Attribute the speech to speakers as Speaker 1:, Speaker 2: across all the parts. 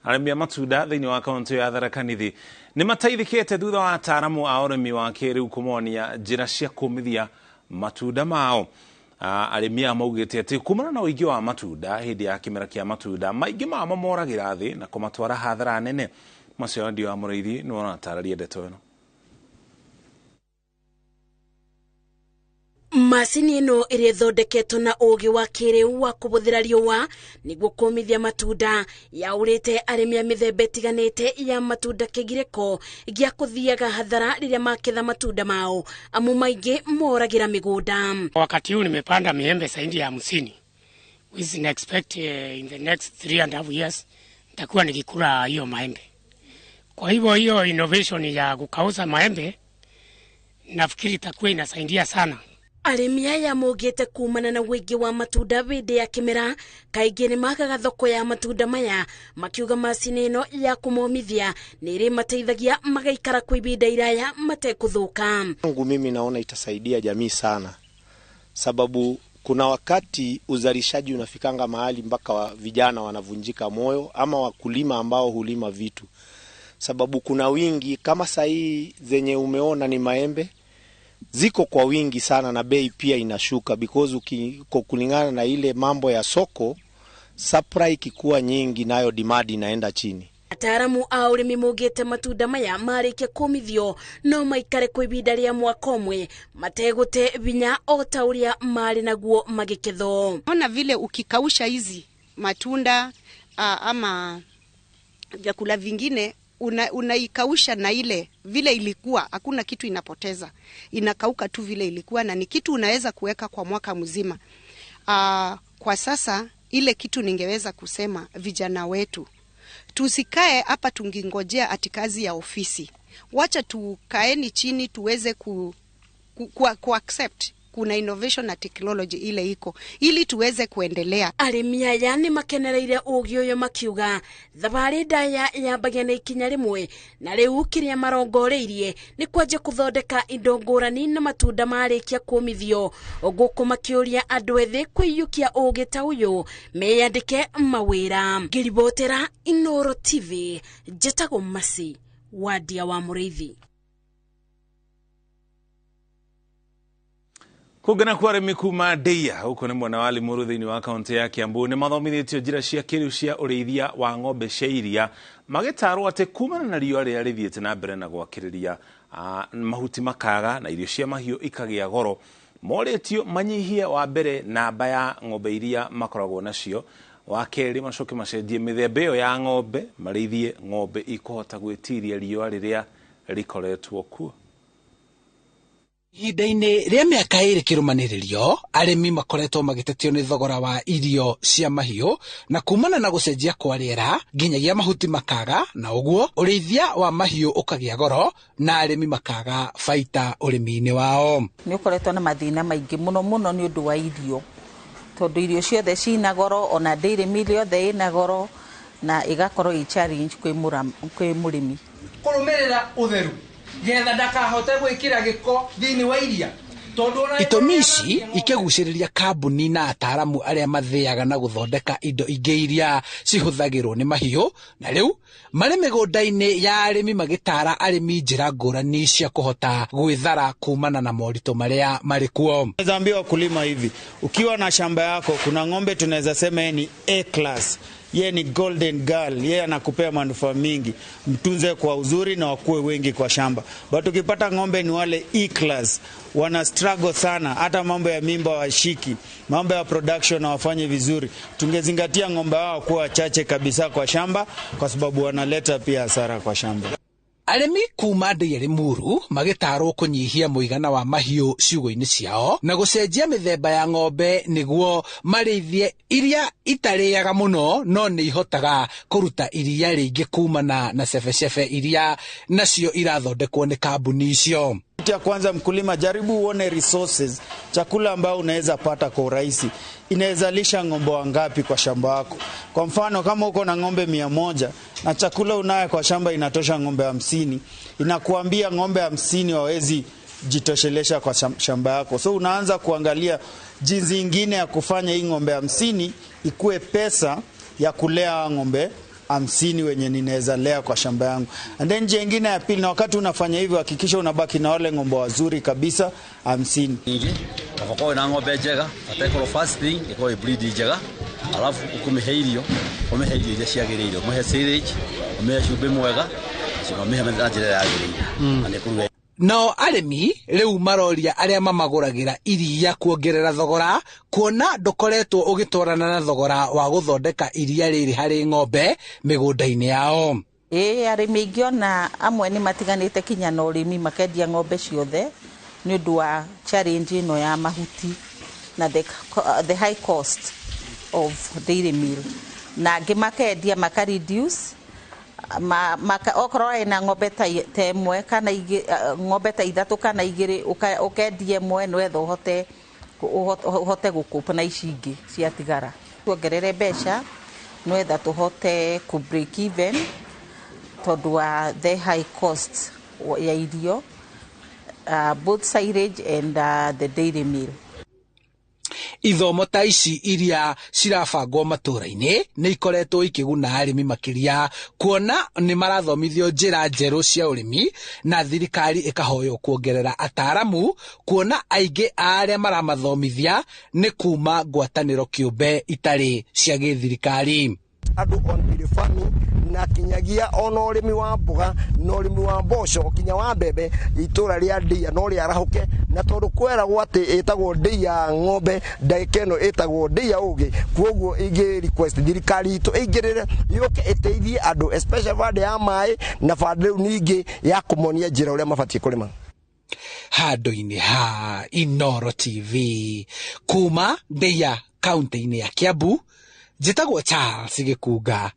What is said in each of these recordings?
Speaker 1: arĩmi a matunda thĩinĩ wa kaunti ya Tharaka Nithi nĩ mateithĩkĩte thutha wa ataaramu a ũrĩmi wa kĩrĩu kũmonia njĩra cia kũmithia matunda mao. Arĩmi a maugĩte atĩ kumana na ũingĩ wa matunda hĩndĩ ya kĩmera kĩa matunda maingĩ mamo moragĩra thĩ na kũmatwara hathara nene. Macio ndio wa Mũrĩithi nĩ wanatarĩria ndeto ĩno.
Speaker 2: Macini ĩno ĩrĩa ĩthondeketwo na ũũgĩ wa kĩrĩu wa kũbũthĩra riũa nĩguo kũmithia matunda yaurĩte arĩmi a mĩthemba ĩtiganĩte ya matunda kĩgirĩko gĩa kũthiaga hathara rĩrĩa maketha matunda mao amu maingĩ moragĩra mĩgũnda.
Speaker 3: Wakati huu nimepanda miembe zaidi ya 50. We can expect in the next 3.5 years nitakuwa nikikula hiyo maembe. Kwa hivyo hiyo innovation ya kukauza maembe nafikiri itakuwa inasaidia sana.
Speaker 2: Arĩmi aya maugĩte kumana na wĩingĩ wa matunda hĩndĩ ya kĩmera kaingĩ nĩ magaga thoko ya matunda maya, makiuga macini ĩno ya kũmomithia nĩ ĩrĩ mateithagia magaikara kwa ihinda iraya matekũthũka.
Speaker 4: Mimi naona itasaidia jamii sana, sababu kuna wakati uzalishaji unafikanga mahali mpaka vijana wanavunjika moyo ama wakulima ambao hulima vitu, sababu kuna wingi kama sahi zenye umeona ni maembe ziko kwa wingi sana na bei pia inashuka because kulingana na ile mambo ya soko, supply ikikuwa nyingi nayo demand inaenda chini.
Speaker 2: Ataaramu a ũrĩmi maugĩte matunda maya marĩkia kũmithio no maikare kwa ihinda rĩa mwaka ũmwe mategũte binya o ta ũrĩa marĩ naguo magĩkethwo.
Speaker 5: Ona vile ukikausha hizi matunda ama vyakula vingine unaikausha na ile vile ilikuwa, hakuna kitu inapoteza, inakauka tu vile ilikuwa, na ni kitu unaweza kuweka kwa mwaka mzima. Kwa sasa ile kitu ningeweza kusema vijana wetu tusikae hapa tungingojea ati kazi ya ofisi, wacha tukaeni chini tuweze ku accept kuna innovation na technology ile iko ili tuweze kuendelea.
Speaker 2: Arĩmi aya nĩ makenereire ũũgĩ ũyũ makiuga thabarĩ ndaya yambagia na ikinya rĩmwe na rĩu kĩrĩa marongoreirie nĩ kwanja kũthondeka indo ngũrani na matunda marĩkia kũmithio, gũkũ makĩũria andũ ethĩ kwĩiyũkia ũũgĩ ta ũyũ meyandĩke mawĩra. Ngĩribotera iNooroTV, njĩtagwo Masi Wadia wa Mũrĩithi.
Speaker 1: Kũgana kwa arĩmi kuma Ndeia huko nĩ mwena wa Limuru thĩinĩ wa kaunti ya Kiambu nĩ mathomithĩtio njĩra cia kĩrĩu cia ũrĩithia wa ng'ombe cia iria, magĩtarwo atĩ kumana na riũa rĩrĩa rĩthiĩte na mbere na gwakĩrĩria mahuti makaga na irio cia mahiũ ikagĩa goro, morĩtio manyihie wa mbere namba ya ng'ombe iria makoragwo nacio, wa kerĩ macoke macenjie mĩthemba ĩyo ya ng'ombe marĩithie ng'ombe ikũhota gwĩtiria riũa rĩrĩa rĩkoretwo kuo.
Speaker 6: Ihinda-inĩ rĩa mĩaka ĩrĩ kĩrũmanĩrĩrio, arĩmi makoretwo magĩtetio nĩ thogora wa irio cia mahiũ na kumana na gũcenjia kwa rĩera nginyagia mahuti makaga, na ũguo ũrĩithia wa mahiũ ũkagĩa goro na arĩmi makaga baita ũrĩmi-inĩ wao.
Speaker 7: Nĩ ũkoretwo na mathĩna maingĩ mũno nĩ ũndũ wa irio, tondũ irio ciothe cina goro, ona dairy meal yothe ĩna goro na ĩgakorwo ĩ challenge kwĩ mũrĩmi.
Speaker 8: Kũrũmĩrĩra ũtheru getha ndakahote gwĩkĩra gĩko thĩinĩ wa iria.
Speaker 6: Itũmi ici ikĩgucĩrĩria kambuni na ataaramu arĩa mathĩaga na gũthondeka indo ingĩ iria cihũthagĩrwo nĩ mahiũ, na rĩu marĩ mĩgũnda-inĩ ya arĩmi magĩtara arĩmi njĩra ngũrani cia kũhota gwĩthara kumana na moritũ marĩa marĩ kuo.
Speaker 9: Naambia wakulima hivi, ukiwa na shamba yako kuna ng'ombe tunaweza sema ni A class, yeye ni golden girl, yeye anakupea manufaa mingi, mtunze kwa uzuri na wakue wengi kwa shamba. But ukipata ng'ombe ni wale E class, wana struggle sana, hata mambo ya mimba washiki, mambo ya production hawafanye vizuri. Tungezingatia ng'ombe wao kuwa wachache kabisa kwa shamba kwa sababu wanaleta pia hasara kwa shamba.
Speaker 6: Arĩmi kuma Ndeia Limuru magĩtarwo kũnyihia mũigana wa mahiũ ciugo-inĩ ciao na gũcenjia mĩthemba ya ng'ombe nĩguo marĩithie iria itarĩaga mũno no nĩ ihotaga kũruta iria rĩingĩ kumana na cebecebe iria nacio irathondekwo nĩ kambuni icio.
Speaker 9: Ya kwanza mkulima, jaribu uone resources, chakula ambao unaweza pata kwa urahisi. Inaweza lisha ng'ombe wangapi kwa shamba wako? Kwa mfano kama uko na ng'ombe 100 na chakula unayo kwa shamba inatosha ng'ombe 50, inakuambia ng'ombe 50 hawezi jitoshelesha kwa shamba yako. So unaanza kuangalia jinsi nyingine ya kufanya hii ng'ombe 50 ikue pesa ya kulea ng'ombe 50 wenye ninaweza lea kwa shamba yangu. And then njia nyingine ya pili, na wakati unafanya hivyo hakikisha unabaki na wale ng'ombe wazuri kabisa 50.
Speaker 10: Kwa na ng'ombe njega, atakoro fasting, iko breed njega. Alafu ukumeheirio ile ciagiririo, muhe silage, muhe cube mwega, sio muhe manjira yagiririo. Ane
Speaker 6: no arimi riu maroria aria mamaguragira iria kuongerera thogora kuona ndukoretwo ugitwarana na thogora wa guthondeka iria riri hari ng'ombe migunda-ini yao.
Speaker 7: Arimi ingiona amwe ni matiganite kinya na urimi makendia ng'ombe ciothe ni undu wa challenge ino ya mahuti na the high cost of dairy meal, na makendia maka reduce okorwo ena ng'ombe ta imwe kana ng'ombe ta ithatu kana igiri ukendie mwe nwetha uhote gukupa na ici ingi ciatigara tuongerere mbeca nwetha tuhote ku break even tondu wa the high cost ya irio, both silage and the dairy meal.
Speaker 6: Ithomo ta ici iria cirabangwo matura-ini ni ikoretwo ikiguna arimi makiria kuona ni marathomithio njira njeru cia urimi na thirikari ikahoyo kuongerera ataramu kuona aingi aria maramathomithia ni kuma ngwataniro kiumbe itari cia githirikari.
Speaker 11: Andu on farming na kinyagia ona urimi wa mboga na urimi wa mboco kinya wa mbembe itura ria ndia no ria rahuke na tondu kwera gwati etagwo ndia ng'ombe ndaikeno etagwo ndia ugi kwoguo ingi request thirikari itu ingirire yuke eteithie andu especially bande ya mai na bande ningi ya kumonia njira uria mabatie kurima.
Speaker 6: Handu-ini ha Inoro TV kuma Ndeia kaunti-ini ya Kiambu, njitagwo Charles Gikunga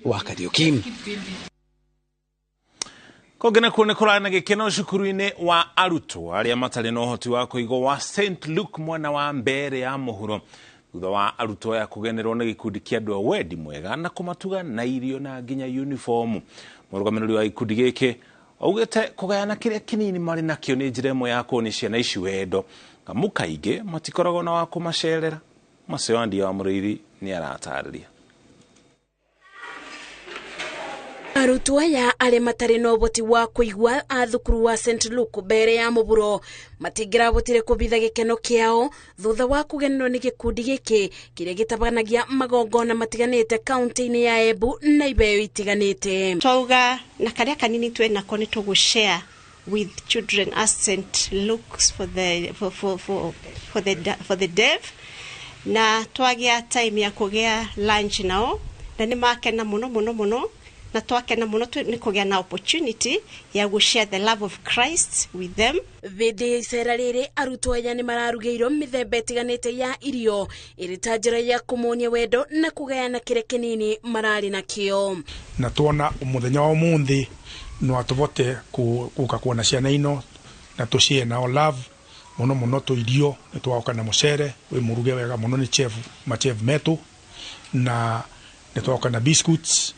Speaker 6: wa Kariuki.
Speaker 1: Kogena kuone kurana gikeno cukuru-ini wa arutwo aria matari na uhoti wa kuigo wa St Luke mwana wa mbere ya muhuro thutha wa arutwo ya kugenerwo na gikundi kia andu a wendi mwega na kumatuga na irio na nginya uniform. Murugamiriri wa gikundi giki augite kugayana kiria kinini mari nakio ni njira imwe ya kuonia ciana ici wendo kamukaingi matikorago na wa kumacerera. Maceo ndia wa Muriri ni aratariria.
Speaker 2: Arutwo aya aria matari na uboti wa kuigua a thukuru wa St Luke mbere ya muburo matingirabotire kubitha gikeno kiao thutha wa kugenero ni gikundi giki kiria gitabanagia magongona matiganite kaunti-ini ya Embu na ibeo itiganite.
Speaker 5: Twauga na karia kanini twena ko ni tugushare with children as St Luke's for the deaf na twagia time ya kugea lunch nao na ni makena muno na twakena muno ni kugea na opportunity ya share the love of Christ with them.
Speaker 2: Vindi icera riri arutwo aya ni mararugeirwo mithemba itiganite ya irio irita njira ya kumuonia wendo na kugayana kire kinini marari nakio.
Speaker 12: Na tuona muthenya wa umuthi no atuvote kuka kuona ciana ino na tucie nao love muno tu irio nitwaoka na mucere wi muruge wega muno ni chef metu na nitwaoka na biscuits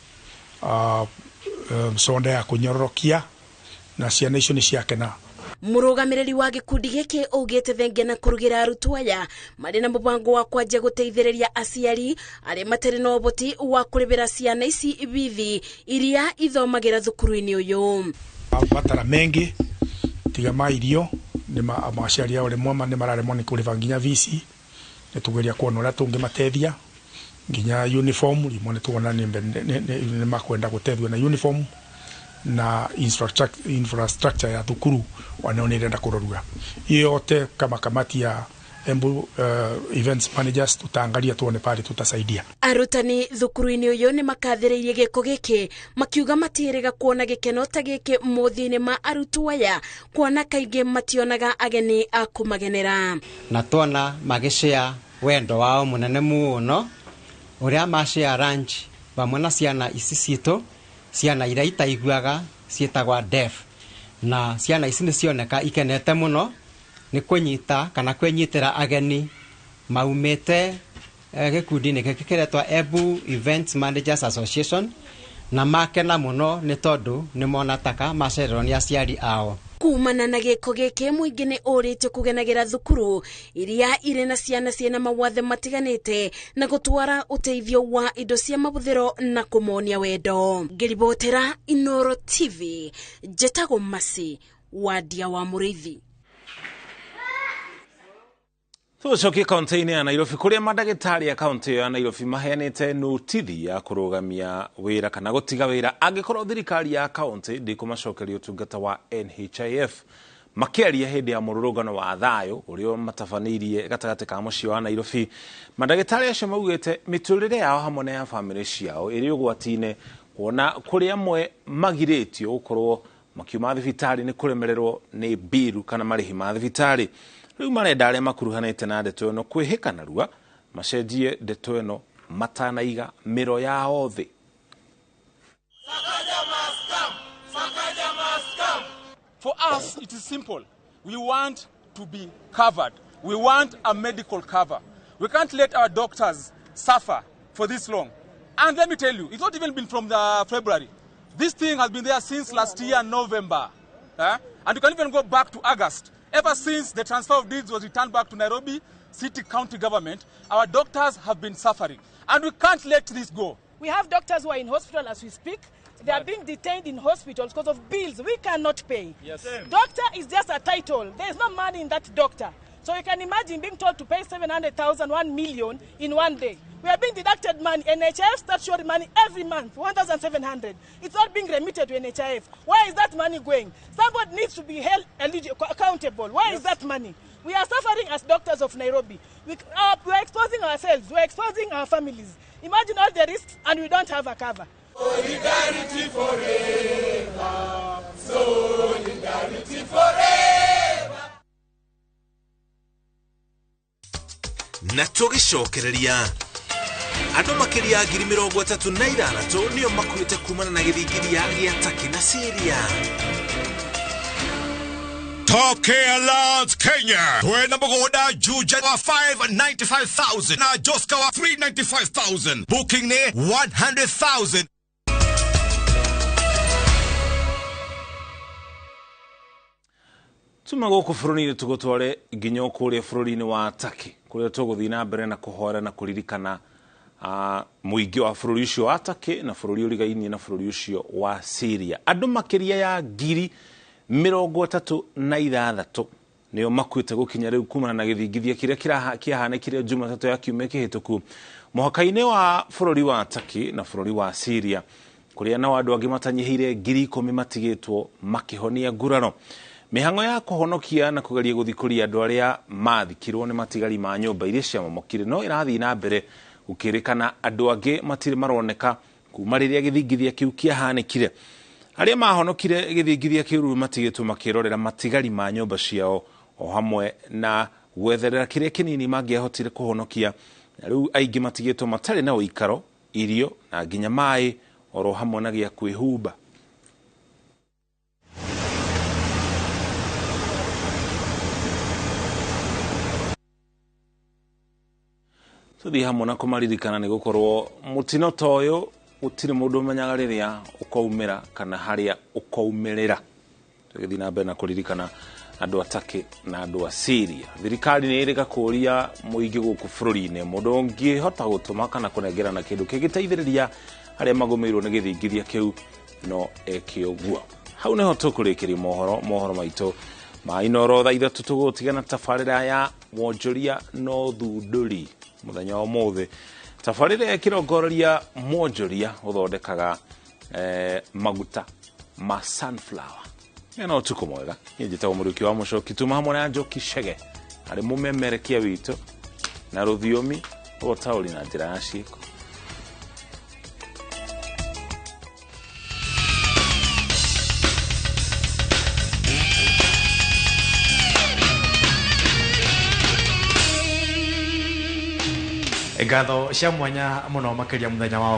Speaker 12: sonda ya kunyorokia na ciana icio ni ciakena.
Speaker 2: Murugamiriri wa gikundi giki ugite thengia na kurugira arutwo aya mari na mubango wa kwanja guteithiriria aciari aria matari na uboti wa kuribira ciana ici bithi iria ithomagira thukuru-ini uyu.
Speaker 12: Batara mengi tiga mairio ni maciari ao rimwe ni mararemwo ni kuriva nginya visi ni tugeria kuona uria tungimatethia nginya uniform rimwe ni tuona ni makwenda gutethio na uniform na infrastructure ya thukuru wanaonirenda kurorua yote kama kamati ya Embu events managers tutaangalia tuone pale tutasaidia.
Speaker 2: Arutani thukuru-ini uyu ni makathiririe giko giki makiuga matiriga kuona gikeno ta giki muthini ma arutwo aya kuona kaingi mationaga ageni a kumagenera
Speaker 13: na tuona magicea wendo wao munene muno uria macea ranch bamwe na ciana ici citu ciana iria itaiguaga cietagwa deaf na ciana ici ni cioneka ikenete muno ni kunyita kana kwenyitira ageni maumete gikundi-ini giki kiretwa Embu Events Managers Association na makena muno ni tondu ni monataka macererwo ni aciari ao.
Speaker 2: kumana na giko giki muingi ni urite kugenagira thukuru iria ire na ciana ciena mawathe matiganite na gutwara uteithio wa indo cia mabuthiro na kumonia wendo. Ngiribotera Inoro TV, Jetago Masi, Wadia wa Murithi.
Speaker 1: Tucokie kaunti-inĩ ya Nairobi kuria madagĩtarĩ a kaunti ya Nairobi maheanĩte notithi ya kũrũgamia wĩra kana gũtiga wĩra angĩkorwo thirikari ya kaunti ndĩkũmacokeria ũtungata wa NHIF. Makĩaria hĩndĩ ya mũrũrũngano wa thayũ ũrĩa matabanĩirie gatagatĩ ka mũciĩ wa Nairobi, madagĩtarĩ acio maugĩte mĩtũrĩre yao hamwe na ya bamĩrĩ ciao ĩrĩ ũgwati-inĩ kuona kũrĩ amwe magirĩtio gũkorwo makiuma thibitarĩ nĩ kũremererwo nĩ biru kana marĩhi ma thibitarĩ. Rĩu marenda arĩa makuruhanĩte na ndeto ĩno kwĩhĩka narua macenjie ndeto ĩno matanaiga mĩro yao thĩ.
Speaker 14: For us, it is simple. We want to be covered. We want a medical cover. We can't let our doctors suffer for this long. And let me tell you, it's not even been from the February. This thing has been there since last year, November. And you can even go back to August. Ever since the transfer of deeds was returned back to Nairobi City County Government, our doctors have been suffering. And we can't let this go.
Speaker 15: We have doctors who are in hospital as we speak. They are being detained in hospitals because of bills we cannot pay.
Speaker 14: Yes.
Speaker 15: Doctor is just a title. There is no money in that doctor. So you can imagine being told to pay 700,000, 1 million in one day. We are being deducted money. NHIF starts showing money every month, 1,700. It's not being remitted to NHIF. Where is that money going? Somebody needs to be held accountable. Where is that money? We are suffering as doctors of Nairobi. We are exposing ourselves. We are exposing our families. Imagine all the risks and we don't have a cover.
Speaker 16: Solidarity forever. Solidarity forever.
Speaker 17: Na tũgĩcokereria andũ makĩria ngiri 36 nĩo makuĩte kumana na gĩthingithia gĩa Turkey na Syria.
Speaker 18: Turkey Alliance Kenya twena mũgũnda Juja wa 595,000 na Joska wa 395,000, booking ne 100,000.
Speaker 1: Tuma gũkũ bũrũri-inĩ tũgũtware nginya kũrĩa bũrũri-inĩ wa Turkey kũrĩa tũgũthiĩ na mbere na kũhora na kũririkana mũingĩ wa bũrũri ũcio wa Turkey na bũrũri ũrigainie na bũrũri ũcio wa Syria. Andũ makĩria ya ngiri 36 nĩo makuĩte gũkinya rĩu kumana na gĩthingithia kĩrĩa kĩahanĩkire Jumatatũ ya kiumia kĩhĩtũku mũhaka-inĩ wa bũrũri wa Turkey na bũrũri wa Syria, kũrĩa na andũ angĩ matanyihĩire ngiri 10 matigĩtwo makĩhonia nguraro. Mĩhang'o ya kũhonokia na kũgeria gũthikũria andũ arĩa mathikirwo nĩ matigari ma nyũmba iria ciamomokire no ĩrathiĩ na mbere gũkĩrĩkana andũ angĩ matirĩ maroneka kuma rĩrĩa gĩthingithia kĩu kĩahanĩkire. Arĩa mahonokire gĩthingithia kĩu matigĩtwo makĩrorera matigari ma nyũmba ciao o hamwe na gwetherera kĩrĩa kĩnini mangĩahotire kũhonokia. Rĩu aingĩ matigĩtwo matarĩ na ũikaro, irio na nginya maĩ oro hamwe na gĩa kwĩhumba. Tuthi hamwe na kũmaririkana nĩ gũkorwo mũtino ta ũyũ gũtirĩ mũndũ ũmenyaga rĩrĩa ũkaumĩra kana harĩa ũkaumĩrĩra. Tũgĩthiĩ na mbere na kũririkana andũ a Turkey na andũ a Syria. Thirikari nĩ ĩrĩga kũũria mũingĩ gũkũ bũrũri-inĩ mũndũ ũngĩhota gũtũma kana kũnengerana kĩndũ kĩngĩteithĩrĩria arĩa magũmĩirwo nĩ gĩthingithia kĩu no eke ũguo. Hau nĩho tũkũrĩkĩria mohoro maitũ ma Inoro thaa 3 tũgũtigana tabarĩra ya wonjoria no thundũri mũthenya wa ũmũthĩ. Tabarĩra ya kĩrongoreria mwonjoria ũthondekaga maguta ma sunflower. Nĩ ũtukũ mwega. Niĩ njĩtagwo Mũrũki wa Mũcoki, tuma hamwe na Njoki Chege arĩ mũmemerekia witũ na rũthiomi o taũri na njĩra ya ciĩko.
Speaker 19: Ngatho cia mwanya mũno makĩria mũthenya wa